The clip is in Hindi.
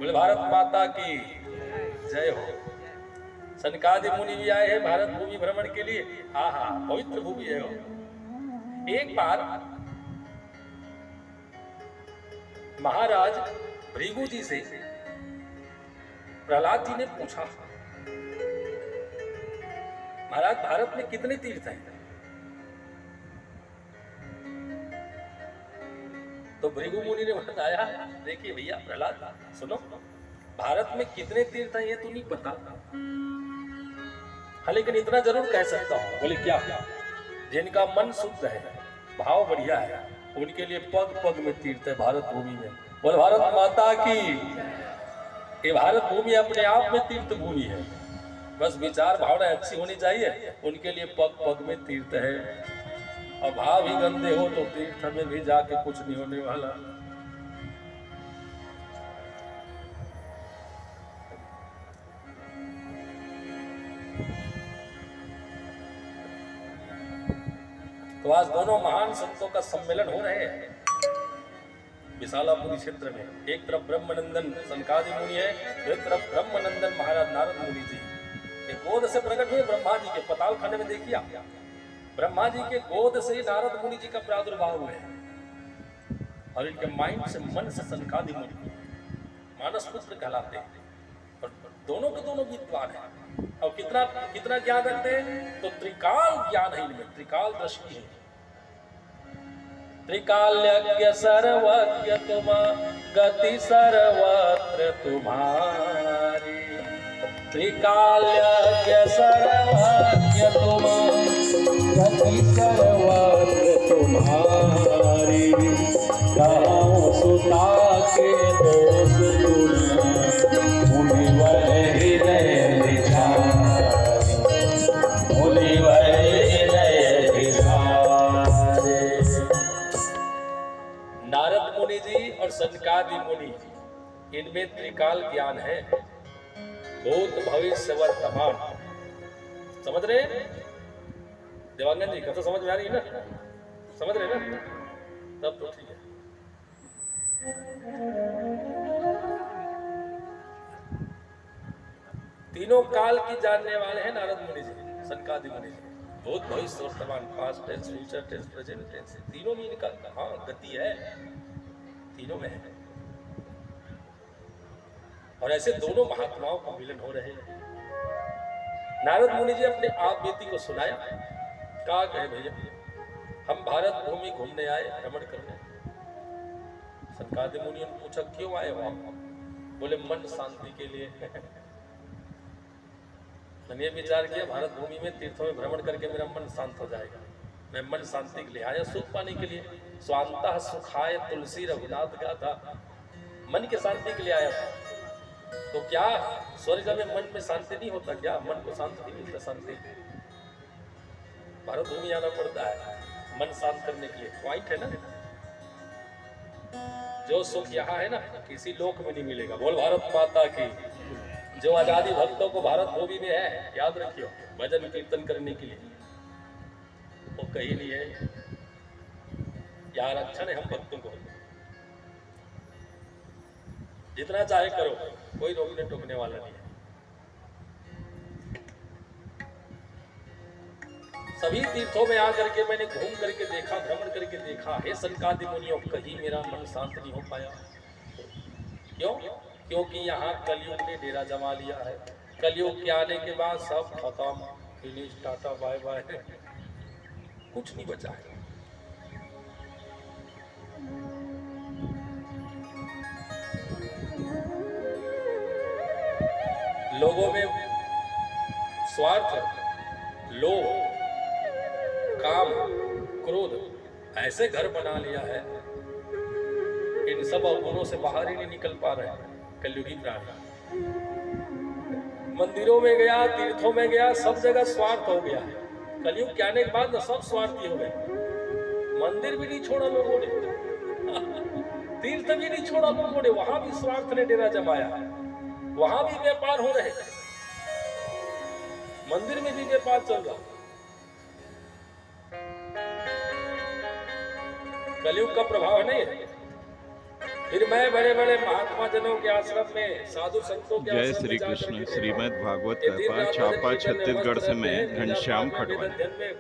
बोले भारत माता की जय हो। सनकादि मुनि भी आए हैं भारत भूमि भ्रमण के लिए। हाँ हाँ, पवित्र भूमि है वो। एक बार महाराज भृगु जी से प्रहलाद जी ने पूछा, महाराज भारत में कितने तीर्थ हैं? तो भृगु मुनि ने बताया, देखिए भैया प्रहलाद सुनो, भारत में कितने तीर्थ हैं ये तो नहीं पता, हाँ लेकिन इतना जरूर कह सकता हूं। बोले क्या? जिनका मन शुद्ध है, भाव बढ़िया है, उनके लिए पग पग में तीर्थ है भारत भूमि में। बोले भारत माता की। ये भारत भूमि अपने आप में तीर्थ भूमि है, बस विचार भावना अच्छी होनी चाहिए, उनके लिए पग पग में तीर्थ है। और भाव ही गंदे हो तो तीर्थ में भी जाके कुछ नहीं होने वाला। तो आज दोनों महान संतों का सम्मेलन हो रहे हैं विशालापुरी क्षेत्र में। एक तरफ ब्रह्मनंदन सनकादि मुनि है, एक तरफ ब्रह्मनंदन महाराज नारद मुनि जी। एक गोद से प्रकट हुए ब्रह्मा जी के पताल खाने में, देखिए ब्रह्मा जी के गोद से नारद मुनि जी का प्रादुर्भाव हुए और इनके माइंड से, मन से सनकादि मुनि मानस पुत्र कहलाते हैं। और दोनों के दोनों विद्वान हैं और कितना कितना ज्ञान रखते हैं, तो त्रिकाल ज्ञान है इनमें, त्रिकाल दृष्टि है। त्रिकाल्यज्ञ सर्वज्ञ तुम, गति सर्वत्र तुम्हारी। त्रिकाल्यज्ञ सर्वज्ञ तुम, गति सर्वत्र तुम्हारी। गाँव सुता के दोष तुम, मुनिवर हृदय विचारी। मुनिवर हृदय विचारी। नारद मुनि जी और सनकादि मुनि, इनमें त्रिकाल ज्ञान है, भूत भविष्य वर्तमान। समझ रहे देवांगन जी? कथा समझ में आ रही है ना? समझ रहे ना? तब तो ठीक है। तीनों काल की जानने वाले हैं नारद मुनि जी, सनकादि मुनि जी। भूत भविष्य वर्तमान, past tense, future tense, present tense, तीनों में इनका हाँ गति है, तीनों में है। और ऐसे दोनों महात्माओं का मिलन हो रहे हैं। नारद मुनि जी अपने आप बीती को सुनाया, कहा कहे भैया हम भारत भूमि घूमने आए, भ्रमण करने। सनकादि मुनि ने पूछा क्यों आए वहां? बोले मन शांति के लिए। मैंने विचार किया भारत भूमि में तीर्थों में भ्रमण करके मेरा मन शांत हो जाएगा, मैं मन शांति के लिए आया, सुख पाने के लिए। स्वांतः सुखाय तुलसी रघुनाथ गाथा, मन के शांति के लिए आया था। तो क्या स्वर्ग में मन में शांति नहीं होता क्या? मन को शांति नहीं मिलता? शांति भारत भूमि आना पड़ता है मन शांत करने के लिए। पॉइंट है ना, जो सुख यहाँ है ना किसी लोक में नहीं मिलेगा। बोल भारत माता की। जो आजादी भक्तों को भारत भूमि में है, याद रखियो, भजन कीर्तन करने के लिए, वो कहीं नहीं है। यहाँ आरक्षण है हम भक्तों को, जितना चाहे करो, कोई रोकने टोकने वाला नहीं है। सभी तीर्थों में आकर के मैंने घूम करके देखा, भ्रमण करके देखा, हे सनकादि मुनियों, कहीं मेरा मन शांत नहीं हो पाया। क्यों? क्योंकि यहाँ कलयुग ने डेरा जमा लिया है। कलयुग के आने के बाद सब खत्म, फिनिश, टाटा बाय बाय, कुछ नहीं बचा है। लोगों में स्वार्थ, लोभ, काम, क्रोध ऐसे घर बना लिया है, इन सब अवगुणों से बाहर ही नहीं निकल पा रहे हैं कलयुगी प्राणी। मंदिरों में गया, तीर्थों में गया, सब जगह स्वार्थ हो गया है। कलयुग के आने के बाद ना सब स्वार्थी हो गए। मंदिर भी नहीं छोड़ा लोगों ने, तीर्थ भी नहीं छोड़ा लोगों ने, वहां भी स्वार्थ ने डेरा जमाया है, वहां भी व्यापार हो रहे, मंदिर में भी व्यापार चल रहा। कलयुग का प्रभाव नहीं है। फिर मैं बड़े बड़े महात्मा जनों के आश्रम में, साधु संतों के जय आश्रम में श्री जाकर कृष्ण। के देखा श्रीमद् भागवत कि दिन कथा रात भजन छापा कीर्तन में छत्तीसगढ़ व्यस्त से रहते मैं हैं। 3 4 घनश्याम 5 घंटे खटवानी। तक ध्यान में